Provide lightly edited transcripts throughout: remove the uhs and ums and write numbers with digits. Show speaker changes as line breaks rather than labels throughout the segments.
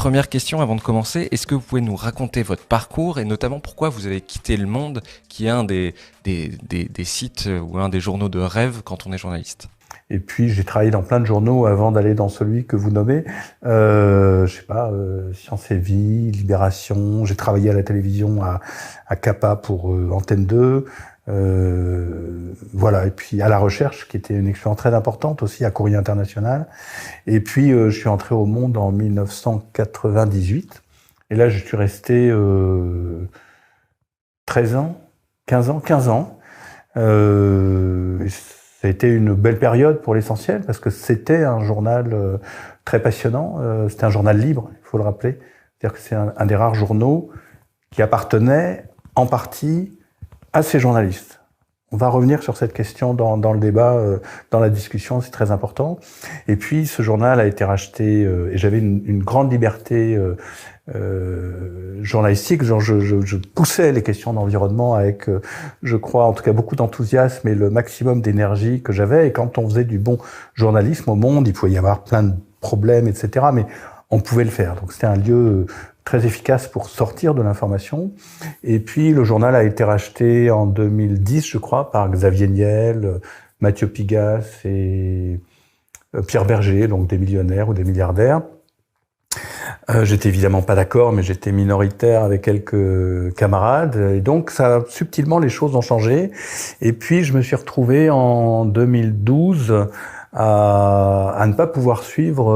première question avant de commencer, est-ce que vous pouvez nous raconter votre parcours et notamment pourquoi vous avez quitté Le Monde, qui est un des sites ou un des journaux de rêve quand on est journaliste?
Et puis j'ai travaillé dans plein de journaux avant d'aller dans celui que vous nommez. Science et Vie, Libération. J'ai travaillé à la télévision à CAPA pour Antenne 2. Voilà. Et puis à la recherche, qui était une expérience très importante aussi à Courrier International. Et puis je suis entré au Monde en 1998. Et là, je suis resté 13 ans, 15 ans, 15 ans. Ça a été une belle période pour l'essentiel, parce que c'était un journal très passionnant. C'était un journal libre, il faut le rappeler. C'est-à-dire que c'est un des rares journaux qui appartenait en partie à ses journalistes. On va revenir sur cette question dans le débat, dans la discussion, c'est très important. Et puis, ce journal a été racheté, et j'avais une grande liberté journalistique. Genre, je poussais les questions d'environnement avec, je crois, en tout cas beaucoup d'enthousiasme et le maximum d'énergie que j'avais. Et quand on faisait du bon journalisme au Monde, il pouvait y avoir plein de problèmes, etc. Mais on pouvait le faire. Donc c'était un lieu très efficace pour sortir de l'information. Et puis le journal a été racheté en 2010, je crois, par Xavier Niel, Mathieu Pigasse et Pierre Berger, donc des millionnaires ou des milliardaires. J'étais évidemment pas d'accord, mais j'étais minoritaire avec quelques camarades. Et donc, subtilement, les choses ont changé. Et puis, je me suis retrouvé en 2012 à ne pas pouvoir suivre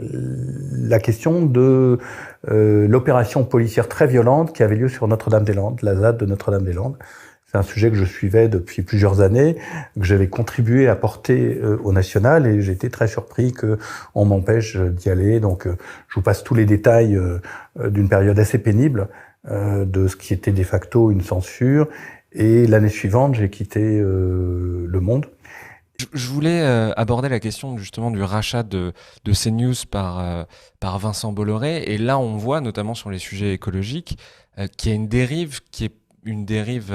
la question de l'opération policière très violente qui avait lieu sur Notre-Dame-des-Landes, la ZAD de Notre-Dame-des-Landes. C'est un sujet que je suivais depuis plusieurs années, que j'avais contribué à porter au national, et j'ai été très surpris qu'on m'empêche d'y aller. Donc, je vous passe tous les détails d'une période assez pénible, de ce qui était de facto une censure. Et l'année suivante, j'ai quitté Le Monde.
Je voulais aborder la question justement du rachat de CNews par Vincent Bolloré. Et là, on voit, notamment sur les sujets écologiques, qu'il y a une dérive qui est une dérive,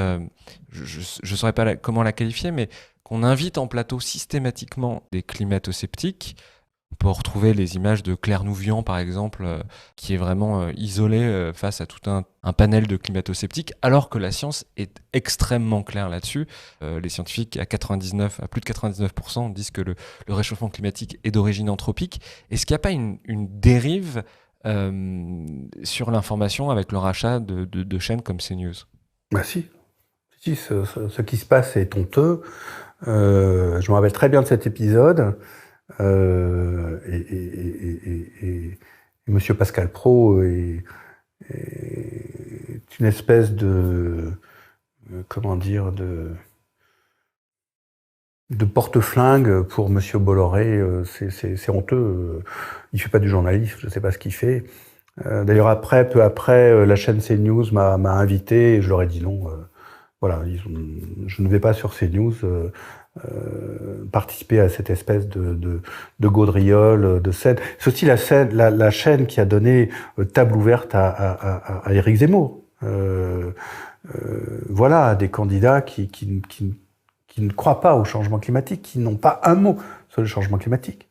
je ne saurais pas comment la qualifier, mais qu'on invite en plateau systématiquement des climato-sceptiques. On peut retrouver les images de Claire Nouvian, par exemple, qui est vraiment isolée face à tout un panel de climato-sceptiques, alors que la science est extrêmement claire là-dessus. Les scientifiques, à plus de 99%, disent que le réchauffement climatique est d'origine anthropique. Est-ce qu'il n'y a pas une dérive sur l'information avec le rachat de chaînes comme CNews?
Bah si. Ce qui se passe est honteux. Je me rappelle très bien de cet épisode. Et Monsieur Pascal Praud est une espèce de porte-flingue pour Monsieur Bolloré. C'est honteux. Il fait pas du journalisme, je sais pas ce qu'il fait. D'ailleurs peu après, la chaîne CNews m'a invité et je leur ai dit non. Voilà, je ne vais pas sur CNews participer à cette espèce de gaudriole, de scène. C'est aussi la chaîne qui a donné table ouverte à Éric Zemmour. Voilà, des candidats qui ne croient pas au changement climatique, qui n'ont pas un mot sur le changement climatique.